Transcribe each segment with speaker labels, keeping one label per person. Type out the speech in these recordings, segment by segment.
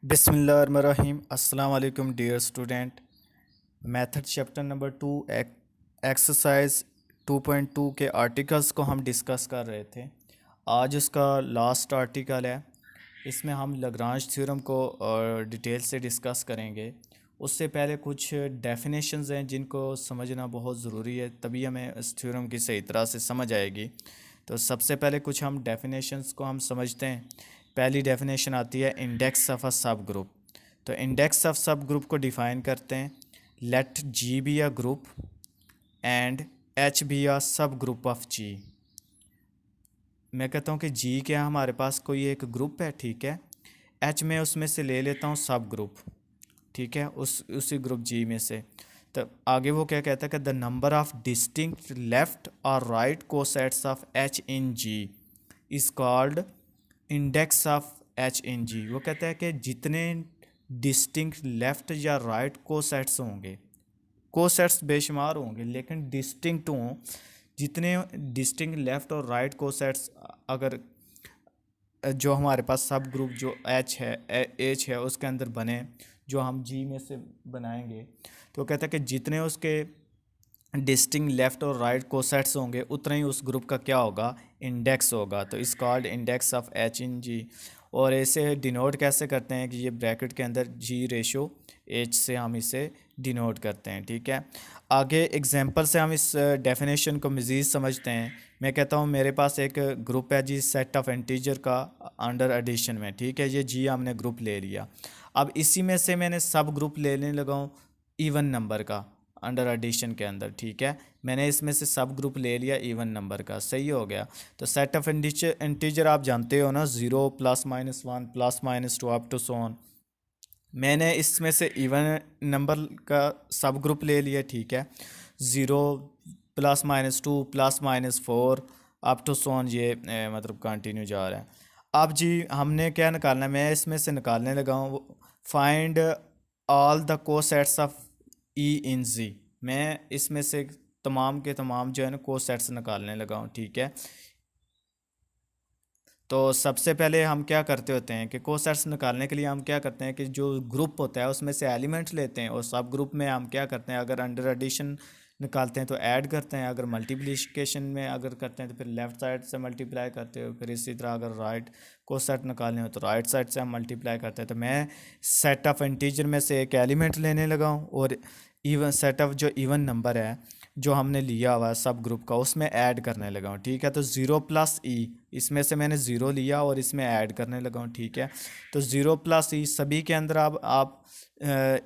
Speaker 1: बिस्मिल्लाहिर्रहमानिर्रहीम। अस्सलाम वालेकुम dear student. Method chapter number 2 exercise 2.2 के आर्टिकल्स को हम डिस्कस कर रहे थे। आज उसका लास्ट आर्टिकल है। इसमें हम लाग्रांज थ्योरम को डिटेल से डिस्कस करेंगे। उससे पहले कुछ डेफिनेशंस हैं जिनको समझना बहुत ज़रूरी है, तभी हमें इस थ्योरम की सही तरह से समझ आएगी। तो सबसे पहले कुछ हम डेफिनेशंस को हम समझते हैं। पहली डेफिनेशन आती है index of a sub group. तो इंडेक्स ऑफ सब ग्रुप को डिफ़ाइन करते हैं, let G be a group and H be a sub group of जी। मैं कहता हूँ कि जी क्या हमारे पास कोई एक ग्रुप है, ठीक है। एच में उसमें से ले लेता हूँ सब ग्रुप, ठीक है, उसी ग्रुप जी में से। तो आगे वो क्या कहता है कि the number of distinct left और right cosets of H in G is called index of H in G. वो कहता है कि जितने डिस्टिंक्ट लेफ़्ट या राइट कोसेट्स होंगे, कोसेट्स बेशुमार होंगे लेकिन डिस्टिंक्ट हों, जितने डिस्टिंक्ट लेफ़्ट और राइट कोसेट्स अगर जो हमारे पास सब ग्रुप जो एच है उसके अंदर बने, जो हम जी में से बनाएंगे, तो वो कहता है कि जितने उसके डिस्टिंक्ट लेफ़्ट और राइट कोसेट्स होंगे उतना ही उस ग्रुप का क्या होगा, इंडेक्स होगा। तो इस called index of H in G. और इसे डिनोट कैसे करते हैं कि ये ब्रैकेट के अंदर जी रेशो एच से हम इसे डिनोट करते हैं, ठीक है। आगे एग्जांपल से हम इस डेफिनेशन को मज़ीद समझते हैं। मैं कहता हूँ मेरे पास एक ग्रुप है जी सेट ऑफ इंटीजर का अंडर एडिशन में, ठीक है। ये जी हमने ग्रुप ले लिया। अब इसी में से मैंने सब ग्रुप लेने लगा हूँ इवन नंबर का अंडर एडिशन के अंदर, ठीक है। मैंने इसमें से सब ग्रुप ले लिया इवन नंबर का, सही हो गया। तो सेट ऑफ इंटीजर आप जानते हो ना, zero plus minus one plus minus two up to so on. मैंने इसमें से इवन नंबर का सब ग्रुप ले लिया, ठीक है। Zero plus minus two plus minus four up to so on, ये मतलब कंटिन्यू जा रहा है। अब जी हमने क्या निकालना है, मैं इसमें से निकालने लगा हूँ find all the cosets of e in G. मैं इसमें से तमाम के तमाम जो है ना कोसेट्स निकालने लगा हूँ, ठीक है। तो सबसे पहले हम क्या करते होते हैं कि कोसेट्स निकालने के लिए हम क्या करते हैं कि जो ग्रुप होता है उसमें से एलिमेंट लेते हैं, और सब ग्रुप में हम क्या करते हैं, अगर अंडर एडिशन निकालते हैं तो ऐड करते हैं, अगर मल्टीप्लिकेशन में अगर करते हैं तो फिर लेफ़्ट साइड से मल्टीप्लाई करते हो, फिर इसी तरह अगर राइट कोसेट निकालने हो तो राइट साइड से हम मल्टीप्लाई करते हैं। तो मैं सेट ऑफ इंटीजर में से एक एलिमेंट लेने लगा हूँ, और इवन सेट ऑफ जो इवन नंबर है जो हमने लिया हुआ है सब ग्रुप का उसमें ऐड करने लगा हूँ, ठीक है। तो ज़ीरो प्लस ई, इसमें से मैंने ज़ीरो लिया और इसमें ऐड करने लगा हूँ, ठीक है। तो ज़ीरो प्लस ई सभी के अंदर आप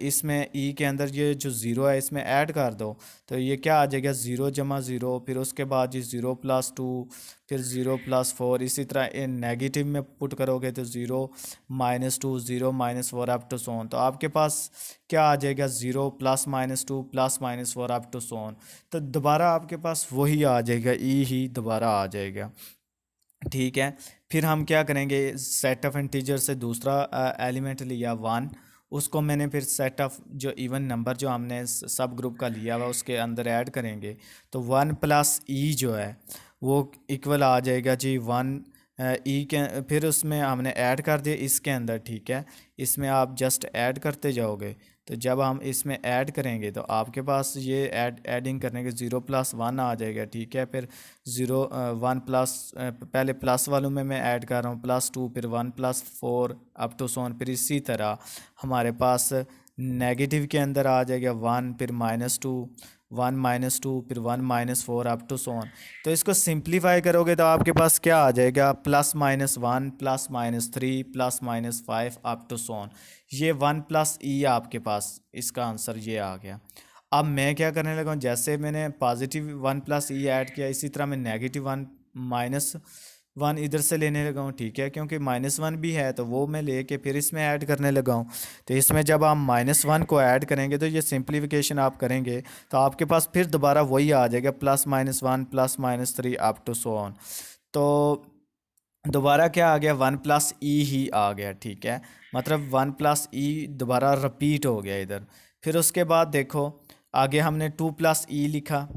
Speaker 1: इसमें ई के अंदर ये जो ज़ीरो है इसमें ऐड कर दो, तो ये क्या आ जाएगा, ज़ीरो जमा ज़ीरो, फिर उसके बाद जी ज़ीरो प्लस टू, फिर ज़ीरो प्लस फोर, इसी तरह इन नेगेटिव में पुट करोगे तो zero minus two, zero minus four up to so on. तो आपके पास क्या आ जाएगा, zero plus minus two plus minus four up to so on. तो दोबारा आपके पास वही आ जाएगा, ई ही दोबारा आ जाएगा, ठीक है। फिर हम क्या करेंगे, सेट ऑफ इंटीजर से दूसरा एलिमेंट लिया वन, उसको मैंने फिर सेट ऑफ जो इवन नंबर जो हमने सब ग्रुप का लिया हुआ उसके अंदर ऐड करेंगे। तो वन प्लस ई जो है वो इक्वल आ जाएगा जी वन ई के, फिर उसमें हमने ऐड कर दिया इसके अंदर, ठीक है। इसमें आप जस्ट ऐड करते जाओगे, तो जब हम इसमें ऐड करेंगे तो आपके पास ये एडिंग करने के ज़ीरो प्लस वन आ जाएगा, ठीक है। फिर ज़ीरो वन प्लस पहले प्लस वालों में मैं ऐड कर रहा हूँ प्लस टू, फिर one plus four up to so on, फिर इसी तरह हमारे पास नेगेटिव के अंदर आ जाएगा वन, फिर minus two, one minus two, फिर one minus four up to so on. तो इसको सिंप्लीफाई करोगे तो आपके पास क्या आ जाएगा, plus minus one plus minus three plus minus five up to so on. ये वन प्लस ई आपके पास इसका आंसर ये आ गया। अब मैं क्या करने लगा हूँ, जैसे मैंने पॉजिटिव वन प्लस ई ऐड किया इसी तरह मैं नेगेटिव वन माइनस वन इधर से लेने लगा हूँ, ठीक है। क्योंकि माइनस वन भी है तो वो मैं लेके फिर इसमें ऐड करने लगा हूँ। तो इसमें जब आप माइनस वन को ऐड करेंगे तो ये सिंप्लीफिकेशन आप करेंगे तो आपके पास फिर दोबारा वही आ जाएगा, plus minus one plus minus three up to so on. तो दोबारा क्या आ गया, वन प्लस ई ही आ गया, ठीक है। मतलब वन प्लस ई दोबारा रिपीट हो गया इधर। फिर उसके बाद देखो आगे हमने टू प्लस ई लिखा,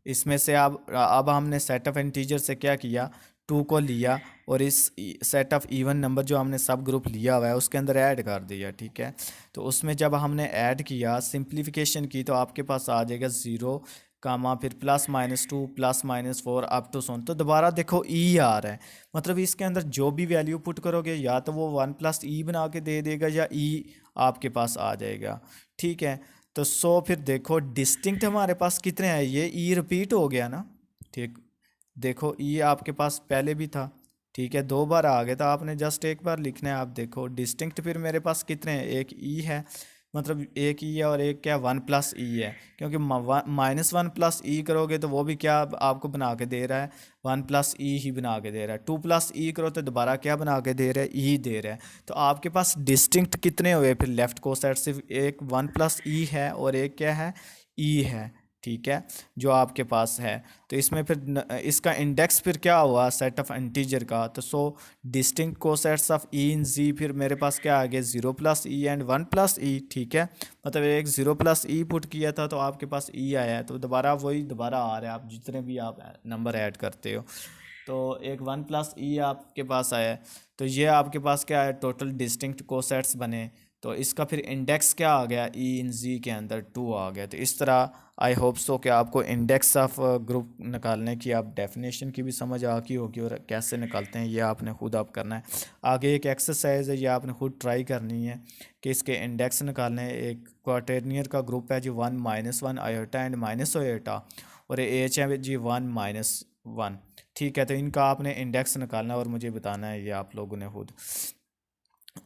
Speaker 1: इसमें से अब हमने सेट ऑफ इंटीजर से क्या किया, टू को लिया और इस सेट ऑफ इवन नंबर जो हमने सब ग्रुप लिया हुआ है उसके अंदर ऐड कर दिया, ठीक है। तो उसमें जब हमने ऐड किया, सिंप्लीफिकेशन की, तो आपके पास आ जाएगा 0 कामा फिर +-2 +-4 अप टू सोन। तो दोबारा देखो ई आ रहा है, मतलब इसके अंदर जो भी वैल्यू पुट करोगे या तो वो 1 + ई बना के दे देगा या ई आपके पास आ जाएगा, ठीक है। तो फिर देखो डिस्टिंक्ट हमारे पास कितने हैं, ये ई रिपीट हो गया ना, ठीक। देखो ई आपके पास पहले भी था, ठीक है, 2 बार आ गया था, आपने जस्ट एक बार लिखना है। आप देखो डिस्टिंक्ट फिर मेरे पास कितने हैं, एक ई है, मतलब एक ई है और एक क्या 1 + ई है, क्योंकि -1 + ई करोगे तो वो भी क्या आपको बना के दे रहा है, 1 + ई ही बना के दे रहा है। 2 + ई करो तो दोबारा क्या बना के दे रहा है, ई दे रहा है। तो आपके पास डिस्टिंक्ट कितने हुए फिर लेफ़्ट को साइड, सिर्फ एक 1 + ई है और एक क्या है, ई है, ठीक है, जो आपके पास है। तो इसमें फिर इसका इंडेक्स फिर क्या हुआ सेट ऑफ इंटीजर का, तो distinct cosets of e in जी, फिर मेरे पास क्या आ गया 0 + ई एंड 1 + ई, ठीक है। मतलब एक 0 + ई पुट किया था तो आपके पास ई आया है, तो दोबारा वही दोबारा आ रहा है, आप जितने भी आप नंबर ऐड करते हो। तो एक 1 + ई आपके पास आया है, तो ये आपके पास क्या है, टोटल डिस्टिंक्ट कोसेट्स बने। तो इसका फिर इंडेक्स क्या आ गया, ई इन जी के अंदर 2 आ गया। तो इस तरह आई होप सो कि आपको इंडेक्स ऑफ ग्रुप निकालने की आप डेफिनेशन की भी समझ आ गई होगी, और कैसे निकालते हैं ये आपने खुद आप करना है। आगे एक एक्सरसाइज है, ये आपने खुद ट्राई करनी है कि इसके इंडेक्स निकालने हैं। एक क्वाटेनियर का ग्रुप है जी 1 -1 आयोटा एंड माइनस आयोटा, और एच है जी 1 -1, ठीक है। तो इनका आपने इंडेक्स निकालना है और मुझे बताना है ये आप लोगों ने खुद।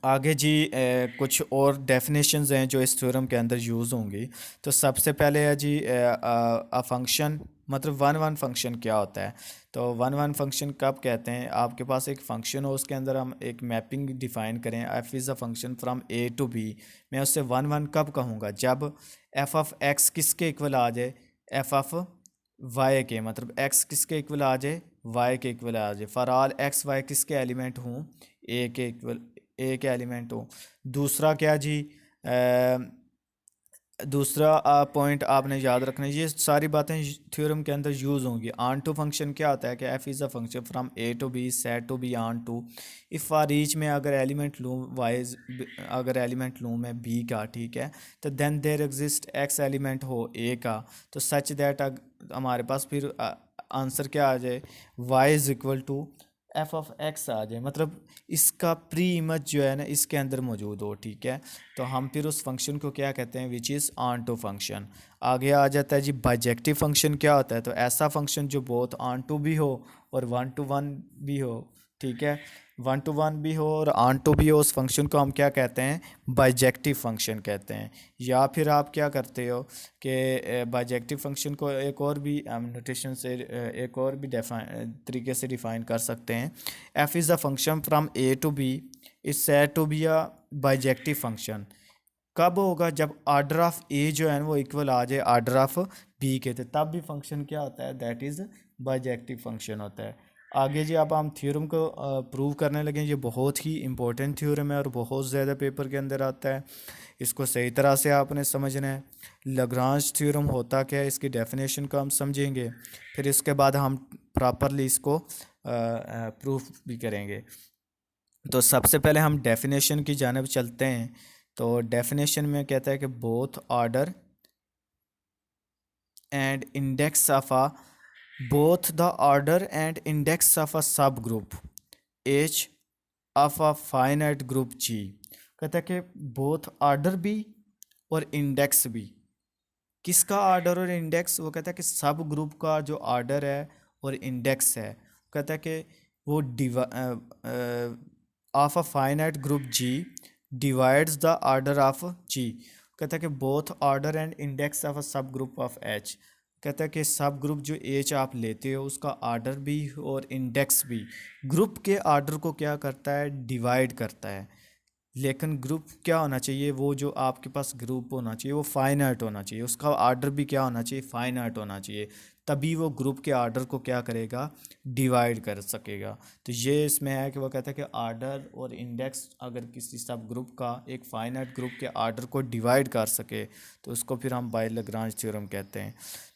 Speaker 1: आगे जी कुछ और डेफिनेशंस हैं जो इस थ्योरम के अंदर यूज़ होंगी। तो सबसे पहले है जी फंक्शन, मतलब वन वन फंक्शन क्या होता है। तो वन वन फंक्शन कब कहते हैं, आपके पास एक फंक्शन हो, उसके अंदर हम एक मैपिंग डिफ़ाइन करें, F is a function from A to B. मैं उससे वन वन कब कहूँगा, जब एफ ऑफ एक्स किसके इक्वल आ जाए, एफ ऑफ वाई के, मतलब एक्स किसके इक्वल आ जाए, वाई के इक्वल आ जाए, फॉर ऑल एक्स वाई किसके एलिमेंट हूँ, ए के इक्वल, ए के एलिमेंट हो। दूसरा क्या जी, दूसरा पॉइंट आपने याद रखना है, ये सारी बातें थ्योरम के अंदर यूज़ होंगी। ऑन टू फंक्शन क्या होता है कि F is a function from A to B said to be onto, if for each में अगर एलिमेंट लूँ वाइज, अगर एलिमेंट लूँ मैं बी का, ठीक है, तो then there exist X element हो ए का, तो सच दैट हमारे पास फिर आंसर क्या आ जाए, y is equal to f of x आ जाए, मतलब इसका प्री इमेज जो है ना इसके अंदर मौजूद हो, ठीक है। तो हम फिर उस फंक्शन को क्या कहते हैं, which is onto function. आगे आ जाता है जी बाइजेक्टिव फंक्शन क्या होता है, तो ऐसा फंक्शन जो बोथ ऑन टू भी हो और 1 to 1 भी हो, ठीक है, 1 to 1 भी हो और ऑन टू भी हो, उस फंक्शन को हम क्या कहते हैं, बाइजेक्टिव फंक्शन कहते हैं। या फिर आप क्या करते हो कि बाइजेक्टिव फंक्शन को एक और भी नोटेशन से एक और भी तरीके से डिफ़ाइन कर सकते हैं। F is a function from A to B is said to be a bijective function. कब होगा, जब ऑर्डर ऑफ ए जो है वो इक्वल आ जाए ऑर्डर ऑफ बी के, तो तब भी फंक्शन क्या होता है, दैट इज़ बाइजेक्टिव फंक्शन होता है। आगे जी अब हम थ्योरम को प्रूव करने लगे, ये बहुत ही इंपॉर्टेंट थ्योरम है और बहुत ज़्यादा पेपर के अंदर आता है, इसको सही तरह से आपने समझना है। लाग्रांज थ्योरम होता क्या है, इसकी डेफिनेशन को हम समझेंगे, फिर इसके बाद हम प्रॉपरली इसको प्रूफ भी करेंगे। तो सबसे पहले हम डेफिनेशन की जानिब चलते हैं। तो डेफिनेशन में कहता है कि both order and index of a, both the order and index of a sub group H of a finite group G. कहता है कि बोथ ऑर्डर भी और इंडेक्स भी, किसका ऑर्डर और इंडेक्स, वो कहता है कि सब ग्रुप का जो ऑर्डर है और इंडेक्स है, कहता है कि वो of a finite group G divides the order of G. कहता है कि both order and index of a sub group of H. कहता है कि सब ग्रुप जो एच आप लेते हो उसका ऑर्डर भी और इंडेक्स भी ग्रुप के ऑर्डर को क्या करता है, डिवाइड करता है। लेकिन ग्रुप क्या होना चाहिए, वो जो आपके पास ग्रुप होना चाहिए वो फाइनाइट होना चाहिए, उसका आर्डर भी क्या होना चाहिए, फाइनाइट होना चाहिए, तभी वो ग्रुप के आर्डर को क्या करेगा, डिवाइड कर सकेगा। तो ये इसमें है कि वो कहता है कि आर्डर और इंडेक्स अगर किसी सब ग्रुप का एक फाइनाइट ग्रुप के आर्डर को डिवाइड कर सके तो उसको फिर हम बाय लाग्रांज थ्योरम कहते हैं।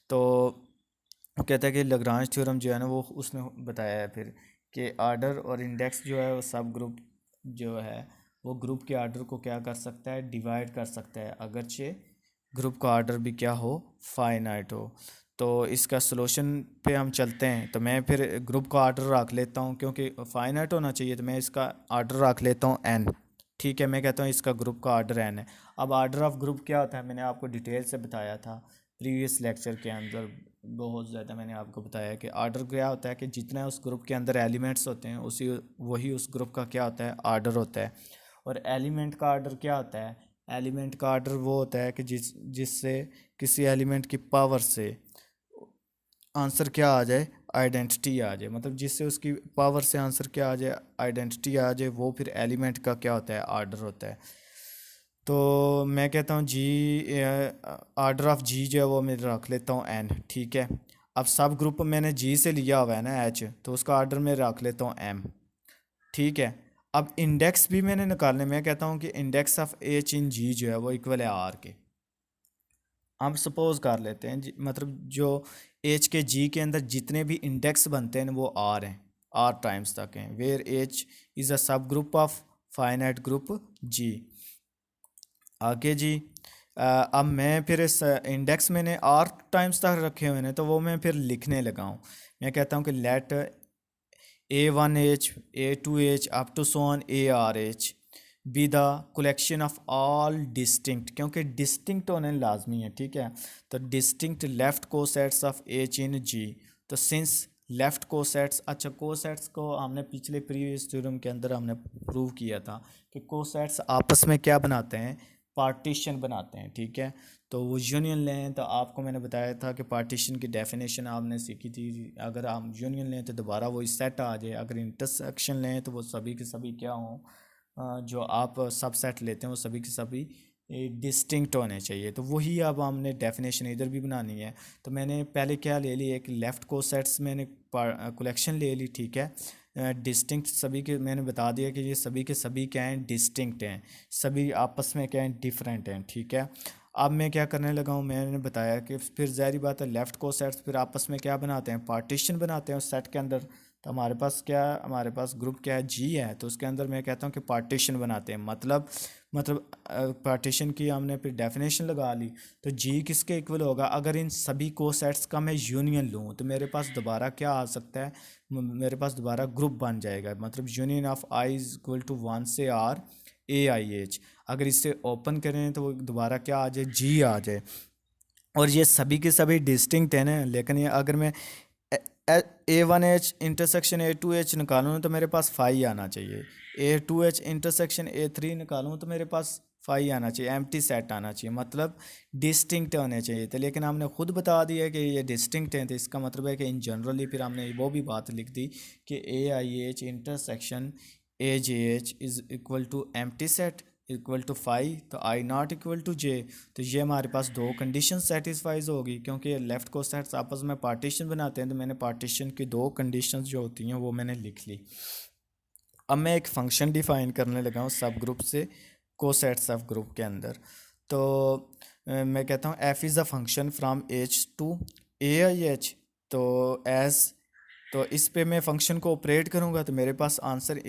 Speaker 1: तो वो कहता है कि लाग्रांज थ्योरम जो है ना वो उसने बताया है फिर कि आर्डर और इंडेक्स जो है वो सब ग्रुप जो है वो ग्रुप के आर्डर को क्या कर सकता है, डिवाइड कर सकता है, अगरचे ग्रुप का आर्डर भी क्या हो, फाइनाइट हो। तो इसका सलूशन पे हम चलते हैं। तो मैं फिर ग्रुप का आर्डर रख लेता हूँ, क्योंकि फाइनाइट होना चाहिए, तो मैं इसका आर्डर रख लेता हूँ एन। ठीक है, मैं कहता हूँ इसका ग्रुप का आर्डर एन है। अब आर्डर ऑफ ग्रुप क्या होता है, मैंने आपको डिटेल से बताया था प्रीवियस लेक्चर के अंदर, बहुत ज़्यादा मैंने आपको बताया कि आर्डर क्या होता है कि जितना उस ग्रुप के अंदर एलिमेंट्स होते हैं उसी वही उस ग्रुप का क्या होता है, आर्डर होता है। और एलिमेंट का आर्डर क्या होता है, एलिमेंट का आर्डर वो होता है कि जिससे किसी एलिमेंट की पावर से आंसर क्या आ जाए, आइडेंटिटी आ जाए, मतलब जिससे उसकी पावर से आंसर क्या आ जाए, आइडेंटिटी आ जाए, वो फिर एलिमेंट का क्या होता है, आर्डर होता है। तो मैं कहता हूँ जी, आर्डर ऑफ जी जो है वो मैं रख लेता हूँ एन। ठीक है, अब सब ग्रुप मैंने जी से लिया हुआ है ना एच, तो उसका आर्डर मैं रख लेता हूँ एम। ठीक है, अब इंडेक्स भी मैंने निकालने, मैं कहता हूँ कि इंडेक्स ऑफ एच इन जी जो है वो इक्वल है आर के। हम सपोज कर लेते हैं मतलब जो एच के जी के अंदर जितने भी इंडेक्स बनते हैं वो आर हैं, आर टाइम्स तक हैं, where H is a sub group of finite group जी। आगे जी, अब मैं फिर इस इंडेक्स मैंने आर टाइम्स तक रखे हुए हैं, तो वो मैं फिर लिखने लगा हूँ। मैं कहता हूँ कि let A1H, A2H up to so on ARH be the collection of all distinct, क्योंकि डिस्टिंक्ट होने लाजमी है। ठीक है, तो distinct left cosets of H in G. तो सिंस लेफ्ट कोसेट्स, अच्छा कोसेट्स को हमने पिछले प्रीवियस थ्योरम के अंदर हमने प्रूव किया था कि कोसेट्स आपस में क्या बनाते हैं, पार्टीशन बनाते हैं। ठीक है, तो वो यूनियन लें, तो आपको मैंने बताया था कि पार्टीशन की डेफिनेशन आपने सीखी थी, अगर आप यूनियन लें तो दोबारा वो सेट आ जाए, अगर इंटरसेक्शन लें तो वो सभी के सभी क्या हों, जो आप सबसेट लेते हैं वो सभी के सभी डिस्टिंक्ट होने चाहिए। तो वही अब हमने डेफिनेशन इधर भी बनानी है। तो मैंने पहले क्या ले ली, एक लेफ़्ट कोसेट्स मैंने कलेक्शन ले ली। ठीक है, डिस्टिंक्ट सभी के मैंने बता दिया कि ये सभी के सभी क्या हैं, डिस्टिंक्ट हैं, सभी आपस में क्या हैं, डिफरेंट हैं। ठीक है, अब मैं क्या करने लगा हूँ, मैंने बताया कि फिर ज़ाहिर बात है लेफ़्ट को सेट्स फिर आपस में क्या बनाते हैं, पार्टीशन बनाते हैं उस सेट के अंदर। तो हमारे पास क्या, हमारे पास ग्रुप क्या है, जी है, तो उसके अंदर मैं कहता हूँ कि पार्टीशन बनाते हैं, मतलब पार्टीशन की हमने फिर डेफिनेशन लगा ली। तो जी किसके इक्वल होगा, अगर इन सभी को सेट्स का मैं यूनियन लूँ तो मेरे पास दोबारा क्या आ सकता है, मेरे पास दोबारा ग्रुप बन जाएगा, मतलब union of I is equal to one से आर AIH। अगर इसे ओपन करें तो वो दोबारा क्या आ जाए, जी आ जाए। और ये सभी के सभी डिस्टिंक्ट है ना, लेकिन ये अगर मैं A1H इंटरसेक्शन A2H निकालूँ तो मेरे पास फाई आना चाहिए, A2H इंटरसेक्शन A3 निकालूँ तो मेरे पास फाई आना चाहिए, एम्प्टी सेट आना चाहिए, मतलब डिस्टिंक्ट होने चाहिए थे। लेकिन हमने खुद बता दिया कि ये डिस्टिंक्ट हैं, तो इसका मतलब है कि इन जनरली फिर हमने वो भी बात लिख दी कि AIH intersection AJH is equal to empty set equal to phi, तो I not equal to J. तो ये हमारे पास दो कंडीशन सेटिस्फाइज होगी, क्योंकि लेफ़्ट को सेट्स आपस में पार्टीशन बनाते हैं, तो मैंने पार्टीशन की दो कंडीशंस जो होती हैं वो मैंने लिख ली। अब मैं एक फंक्शन डिफाइन करने लगा हूँ सब ग्रुप से को सेट्स ऑफ ग्रुप के अंदर। तो मैं कहता हूँ F is a function from H two AIH। तो एज, तो इस पे मैं फंक्शन को ऑपरेट करूँगा तो मेरे पास आंसर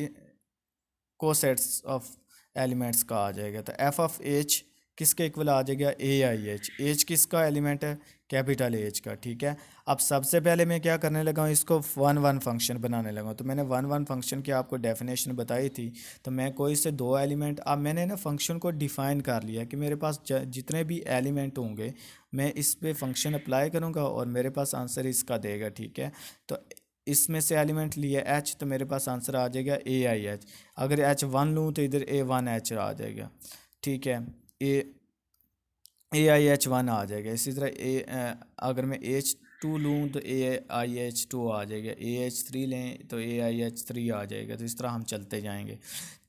Speaker 1: कोसेट्स ऑफ एलिमेंट्स का आ जाएगा। तो एफ ऑफ एच किसके इक्वल आ जाएगा, AIH। एच किसका एलिमेंट है, कैपिटल एच का। ठीक है, अब सबसे पहले मैं क्या करने लगा हूँ, इसको वन वन फंक्शन बनाने लगा हूँ। तो मैंने वन वन फंक्शन की आपको डेफिनेशन बताई थी। तो मैं कोई से दो एलिमेंट, अब मैंने ना फंक्शन को डिफ़ाइन कर लिया कि मेरे पास जितने भी एलिमेंट होंगे मैं इस पे फंक्शन अप्लाई करूँगा और मेरे पास आंसर इसका देगा। ठीक है, तो इसमें से एलिमेंट लिए H, तो मेरे पास आंसर आ जाएगा AIH। अगर H1 लूँ तो इधर A1H आ जाएगा। ठीक है, ए AIH1 आ जाएगा। इसी तरह अगर मैं H2 लूँ तो AIH2 आ जाएगा, AH3 लें तो AIH3 आ जाएगा। तो इस तरह हम चलते जाएंगे।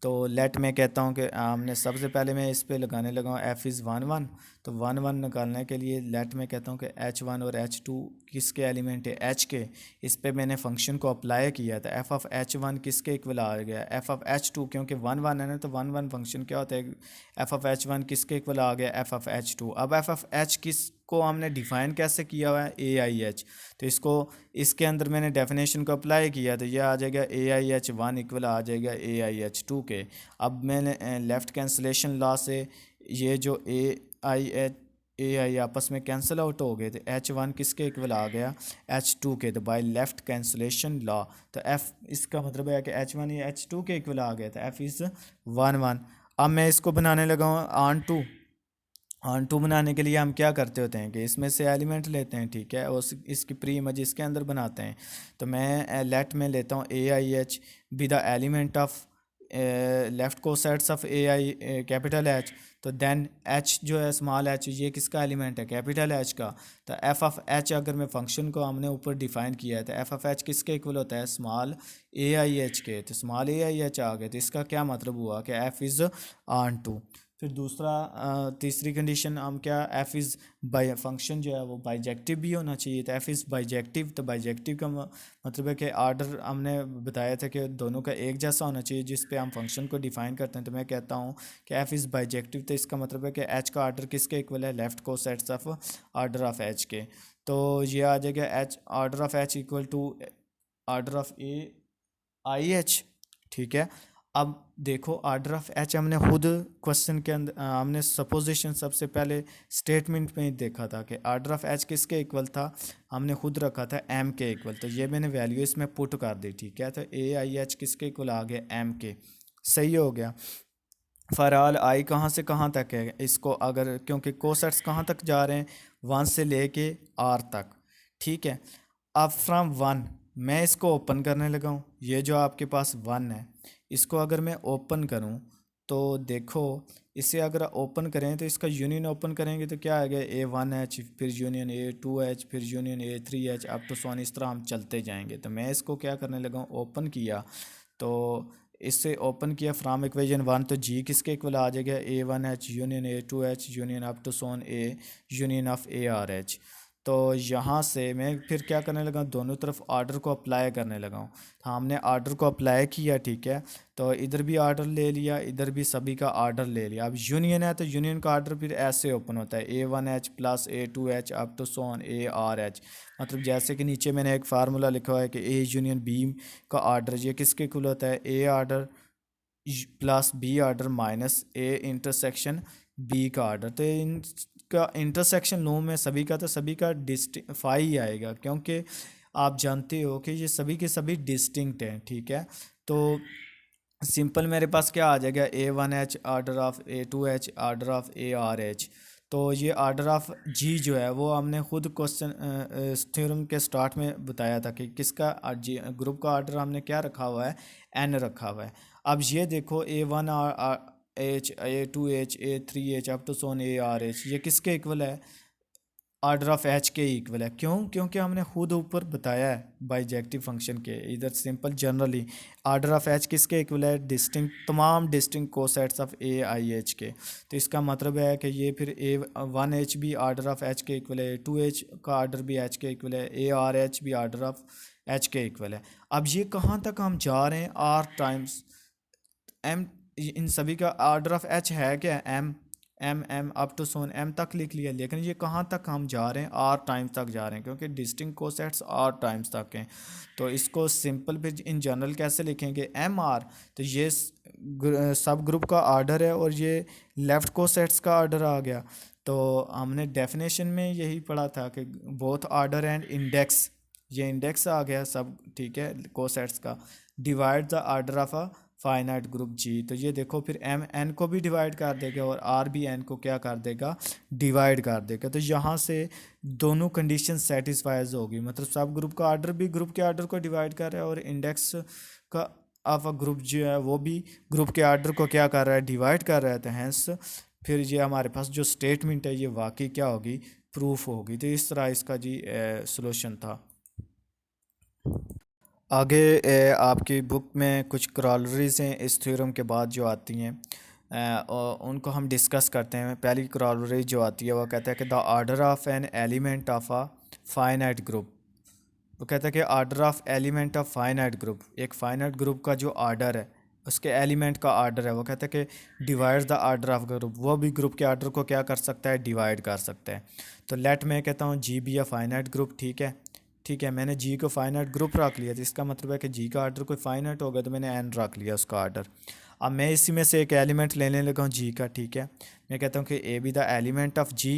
Speaker 1: तो लेट मैं कहता हूँ कि हमने सबसे पहले मैं इस पे लगाने लगा हूँ एफ इज़ 1 1। तो 1 1 निकालने के लिए लेट मैं कहता हूँ कि H1 और H2 किसके एलिमेंट है, H के। इस पे मैंने फंक्शन को अप्लाई किया था, एफ ऑफ H1 किसके इक्वल आ गया, एफ ऑफ H2, क्योंकि 1 1 है ना, तो 1 1 फंक्शन क्या होता है, एफ ऑफ H1 किसके इक्वल आ गया, एफ ऑफ H2। अब एफ ऑफ H किसको हमने डिफाइन कैसे किया हुआ है, AIH। तो इसको इसके अंदर मैंने डेफिनेशन को अप्लाई किया, तो ये आ जाएगा AIH1 इक्वल आ जाएगा AIH2 के। अब मैंने लेफ़्ट कैंसलेशन लॉ से ये जो AI आपस में कैंसिल आउट हो गए, तो H1 किसके इक्वल आ गया, H2 के। तो बाय लेफ़्ट कैंसलेशन लॉ, तो F इसका मतलब है कि H1 ये H2 के इक्वल आ गया, तो F इज़ 1 1। अब मैं इसको बनाने लगा हूँ ऑन टू बनाने के लिए हम क्या करते होते हैं कि इसमें से एलिमेंट लेते हैं, ठीक है, और इसकी प्री इमेज इसके अंदर बनाते हैं। तो मैं लेट में लेता हूँ AIH be the element of left cosets of AI capital H। तो देन H जो है स्मॉल h, ये किसका एलिमेंट है, कैपिटल H का। तो एफ ऑफ H अगर मैं फंक्शन को हमने ऊपर डिफाइन किया है, तो एफ ऑफ H किसके इक्वल होता है, स्मॉल AIH के। तो स्मॉल AIH आ गए, तो इसका क्या मतलब हुआ कि F इज़ ऑन टू। फिर तीसरी कंडीशन हम क्या, एफ इज़ बाई फंक्शन जो है वो बाइजेक्टिव भी होना चाहिए। तो एफ इज़ बाइजेक्टिव, तो बाइजेक्टिव का मतलब है कि आर्डर हमने बताया था कि दोनों का एक जैसा होना चाहिए जिस पे हम फंक्शन को डिफाइन करते हैं। तो मैं कहता हूँ कि एफ इज़ बाइजेक्टिव, तो इसका मतलब है कि एच का आर्डर किसके इक्वल है, left cosets of order of H K. तो ये आ जाएगा H, order of H equal to order of AIH, ठीक है। अब देखो आर्डर ऑफ एच हमने खुद क्वेश्चन के अंदर हमने सपोजिशन सबसे पहले स्टेटमेंट में ही देखा था कि आर्डर ऑफ एच किसके इक्वल था, हमने खुद रखा था एम के इक्वल। तो ये मैंने वैल्यू इसमें पुट कर दी, ठीक है। तो AIH किसके इक्वल आ गया, एम के। सही हो गया। फॉर ऑल आई कहाँ से कहाँ तक है, इसको अगर क्योंकि कोसेट्स कहाँ तक जा रहे हैं, 1 से लेके R तक, ठीक है। अब फ्रॉम 1 मैं इसको ओपन करने लगा हूँ, ये जो आपके पास 1 है इसको अगर मैं ओपन करूँ तो देखो, इसे अगर ओपन करें तो इसका यूनियन ओपन करेंगे तो क्या आएगा, A1H, फिर यूनियन A2H, फिर union A3H, up to so on, इस तरह हम चलते जाएंगे। तो मैं इसको क्या करने लगा हूँ, ओपन किया। तो इससे ओपन किया फ्राम इक्वेशन 1, तो जी किसके इक्वल आ जाएगा, A1H union A2H union up to so on A union of ARH। तो यहाँ से मैं फिर क्या करने लगा, दोनों तरफ आर्डर को अप्लाई करने लगा हूँ। तो हमने आर्डर को अप्लाई किया, ठीक है। तो इधर भी आर्डर ले लिया, इधर भी सभी का आर्डर ले लिया। अब यूनियन है तो यूनियन का आर्डर फिर ऐसे ओपन होता है, A1H plus A2H up to so on ARH। मतलब जैसे कि नीचे मैंने एक फार्मूला लिखा हुआ है कि A यूनियन B का आर्डर ये किसके इक्वल होता है, A order plus B order minus A intersection B का आर्डर। तो इनका इंटरसेक्शन लूँ मैं सभी का, तो सभी का डिस्टिफाई ही आएगा, क्योंकि आप जानते हो कि ये सभी के सभी डिस्टिंक्ट हैं, ठीक है। तो सिंपल मेरे पास क्या आ जाएगा, A1H order of A2H order of ARH। तो ये आर्डर ऑफ जी जो है वो हमने खुद क्वेश्चन थ्योरम के स्टार्ट में बताया था कि किसका जी ग्रुप का आर्डर हमने क्या रखा हुआ है, एन रखा हुआ है। अब ये देखो A1H A2H A3H up to so on ARH, ये किसके इक्वल है, आर्डर ऑफ एच के इक्वल है। क्यों, क्योंकि हमने खुद ऊपर बताया है बाइजेक्टिव फंक्शन के, इधर simple generally order of H किसके इक्वल है, डिस्टिंक्ट तमाम डिस्टिंक्ट कोसेट्स ऑफ AIH के। तो इसका मतलब है कि ये फिर A1H भी आर्डर ऑफ एच के इक्वल है, A2H का आर्डर भी एच के इक्वल है, ARH भी आर्डर ऑफ एच के इक्वल है। अब ये कहाँ तक हम जा रहे हैं, R टाइम्स एम, इन सभी का आर्डर ऑफ एच है क्या, M M M up to so on M तक लिख लिया, लेकिन ये कहाँ तक हम जा रहे हैं, आर टाइम्स तक जा रहे हैं, क्योंकि डिस्टिंक्ट कोसेट्स आर टाइम्स तक हैं। तो इसको सिंपल फिर इन जनरल कैसे लिखेंगे, एम आर। तो ये सब ग्रुप का आर्डर है और ये लेफ़्ट कोसेट्स का आर्डर आ गया। तो हमने डेफिनेशन में यही पढ़ा था कि बोथ आर्डर एंड इंडेक्स, ये इंडेक्स आ गया सब, ठीक है, कोसेट्स का। Divide the order of a finite group G. तो ये देखो फिर एम एन को भी डिवाइड कर देगा और आर भी एन को क्या कर देगा, डिवाइड कर देगा। तो यहाँ से दोनों कंडीशन सेटिस्फाइज होगी, मतलब सब ग्रुप का आर्डर भी ग्रुप के आर्डर को डिवाइड कर रहा है और इंडेक्स का ऑफ अ ग्रुप जो है वो भी ग्रुप के आर्डर को क्या कर रहा है, डिवाइड कर रहा है। तो हैंस फिर ये हमारे पास जो स्टेटमेंट है ये वाकई क्या होगी, प्रूफ होगी। तो इस तरह इसका जी सॉल्यूशन था। आगे आपकी बुक में कुछ क्रॉलरीज हैं इस थ्योरम के बाद जो आती हैं, और उनको हम डिस्कस करते हैं। पहली क्रॉलरी जो आती है वो कहता है कि the order of an element of a finite group. वो कहता है कि order of element of finite group, एक फाइनाइट ग्रुप का जो ऑर्डर है उसके एलिमेंट का ऑर्डर है, वो कहता है कि divide the order of group, वो भी ग्रुप के ऑर्डर को क्या कर सकता है, डिवाइड कर सकता है। तो लेट मैं कहता हूँ जी बी अ फाइनाइट ग्रुप, ठीक है। ठीक है, मैंने जी को फाइनाइट ग्रुप रख लिया, तो इसका मतलब है कि जी का ऑर्डर कोई फाइनाइट होगा, तो मैंने एन रख लिया उसका ऑर्डर। अब मैं इसी में से एक एलिमेंट लेने लगा हूँ जी का, ठीक है। मैं कहता हूँ कि A be the element of G,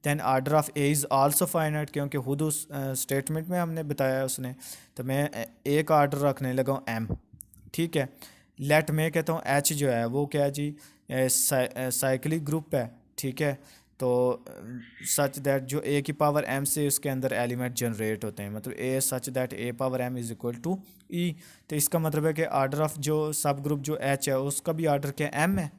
Speaker 1: then order of A is also finite, क्योंकि खुद उस स्टेटमेंट में हमने बताया है उसने। तो मैं एक ऑर्डर रखने लगा हूँ एम, ठीक है। लेट मैं कहता हूँ एच जो है वो क्या है जी, साइक्लिक ग्रुप है, ठीक है। तो सच दैट जो ए की पावर एम से उसके अंदर एलिमेंट जनरेट होते हैं, मतलब a such that a power m is equal to e. तो इसका मतलब है कि ऑर्डर ऑफ जो सब ग्रुप जो एच है उसका भी ऑर्डर क्या एम है,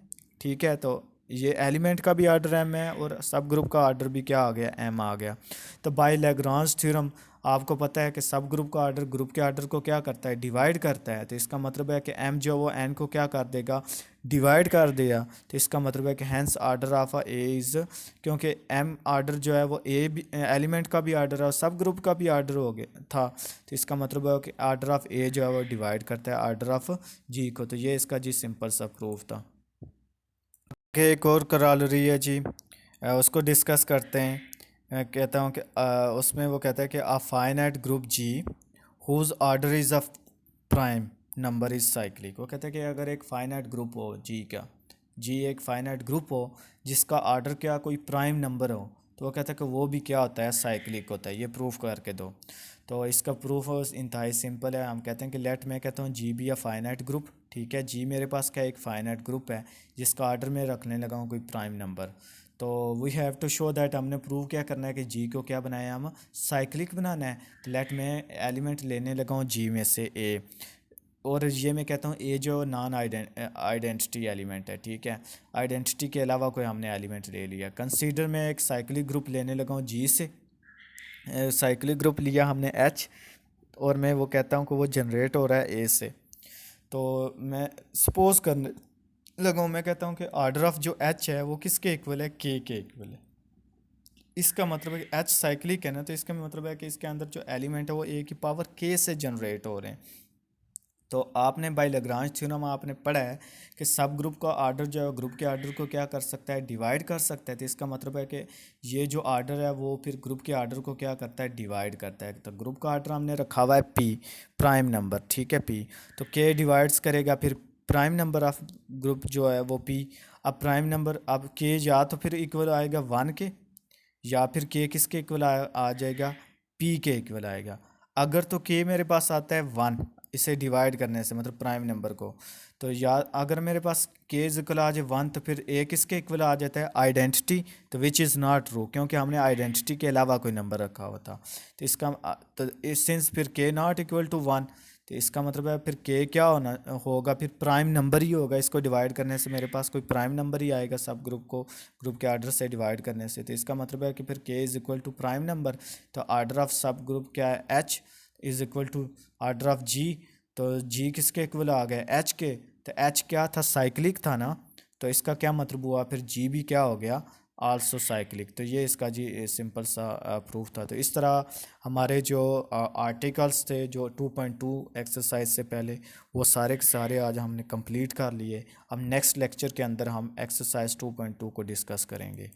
Speaker 1: ठीक है। तो ये एलिमेंट का भी ऑर्डर एम है और सब ग्रुप का ऑर्डर भी क्या आ गया, एम आ गया। तो बाय लैग्रांज थ्योरम आपको पता है कि सब ग्रुप का ऑर्डर ग्रुप के ऑर्डर को क्या करता है, डिवाइड करता है। तो इसका मतलब है कि एम जो वो एन को क्या कर देगा, डिवाइड कर देगा। तो इसका मतलब है कि hence order of a A is, क्योंकि एम ऑर्डर जो है वो ए भी एलिमेंट का भी ऑर्डर है और सब ग्रुप का भी ऑर्डर हो गया था। तो इसका मतलब है कि ऑर्डर ऑफ ए जो है वो डिवाइड करता है ऑर्डर ऑफ जी को। तो ये इसका जी सिंपल सा प्रूफ था। आगे एक और करालरी है जी, उसको डिस्कस करते हैं। कहता हूँ कि उसमें वो कहता है कि a finite group G whose order is a prime number is cyclic. वो कहता है कि अगर एक फाइनाइट ग्रुप हो जी का, जी एक फाइनाइट ग्रुप हो जिसका ऑर्डर क्या कोई प्राइम नंबर हो, तो वो कहता है कि वो भी क्या होता है, साइक्लिक होता है। ये प्रूफ करके दो। तो इसका प्रूफ इंतहाई सिंपल है। हम कहते हैं कि लेट मैं कहता हूँ जी बी अ फाइनाइट ग्रुप, ठीक है। जी मेरे पास क्या एक फाइनाइट ग्रुप है जिसका ऑर्डर में रखने लगा हूँ कोई प्राइम नंबर। तो we have to show that, हमने प्रूव क्या करना है कि जी को क्या बनाया, हम साइक्लिक बनाना है। तो लेट मैं एलिमेंट लेने लगा हूँ जी में से ए, और ये मैं कहता हूँ ए जो नॉन आइडेंटिटी एलिमेंट है, ठीक है। आइडेंटिटी के अलावा कोई हमने एलिमेंट ले लिया। कंसीडर मैं एक साइक्लिक ग्रुप लेने लगा हूँ जी से, साइक्लिक ग्रुप लिया हमने एच, और मैं वो कहता हूँ कि वो जनरेट हो रहा है ए से। तो मैं सपोज करने लगा हूँ, मैं कहता हूँ कि ऑर्डर ऑफ जो एच है वो किसके इक्वल है, के इक्वल है। इसका मतलब है कि एच साइक्लिक है ना, तो इसका मतलब है कि इसके अंदर जो एलिमेंट है वो ए की पावर के से जनरेट हो रहे हैं। तो आपने बाय लाग्रांज थ्योरम आपने पढ़ा है कि सब ग्रुप का ऑर्डर जो है ग्रुप के ऑर्डर को क्या कर सकता है, डिवाइड कर सकता है। तो इसका मतलब है कि ये जो ऑर्डर है वो फिर ग्रुप के ऑर्डर को क्या करता है, डिवाइड करता है। तो ग्रुप का ऑर्डर हमने रखा हुआ है पी, प्राइम नंबर, ठीक है पी। तो के डिवाइड्स करेगा फिर प्राइम नंबर ऑफ ग्रुप जो है वो पी। अब प्राइम नंबर, अब के या तो फिर इक्वल आएगा वन के, या फिर के किसके इक्वल आ जाएगा, पी के इक्वल आएगा। अगर तो के मेरे पास आता है वन इसे डिवाइड करने से, मतलब प्राइम नंबर को, तो या अगर मेरे पास के इक्वल आ जाए वन, तो फिर ए किसके इक्वल आ जाता है, आइडेंटिटी। तो विच इज़ नॉट ट्रू, क्योंकि हमने आइडेंटिटी के अलावा कोई नंबर रखा हुआ था। तो इसका तो इस सेंस फिर के नॉट इक्वल टू वन, तो इसका मतलब है फिर के क्या होना होगा, फिर प्राइम नंबर ही होगा। इसको डिवाइड करने से मेरे पास कोई प्राइम नंबर ही आएगा सब ग्रुप को ग्रुप के आर्डर से डिवाइड करने से। तो इसका मतलब है कि फिर k is equal to prime number. तो आर्डर ऑफ सब ग्रुप क्या है, H is equal to order of G. तो जी किसके इक्वल आ गया, एच के। तो एच क्या था, साइक्लिक था ना। तो इसका क्या मतलब हुआ, फिर जी भी क्या हो गया, आल्सो साइक्लिक। तो ये इसका जी सिंपल सा प्रूफ था। तो इस तरह हमारे जो आर्टिकल्स थे जो 2.2 एक्सरसाइज से पहले, वो सारे के सारे आज हमने कंप्लीट कर लिए। अब नेक्स्ट लेक्चर के अंदर हम एक्सरसाइज 2.2 को डिस्कस करेंगे।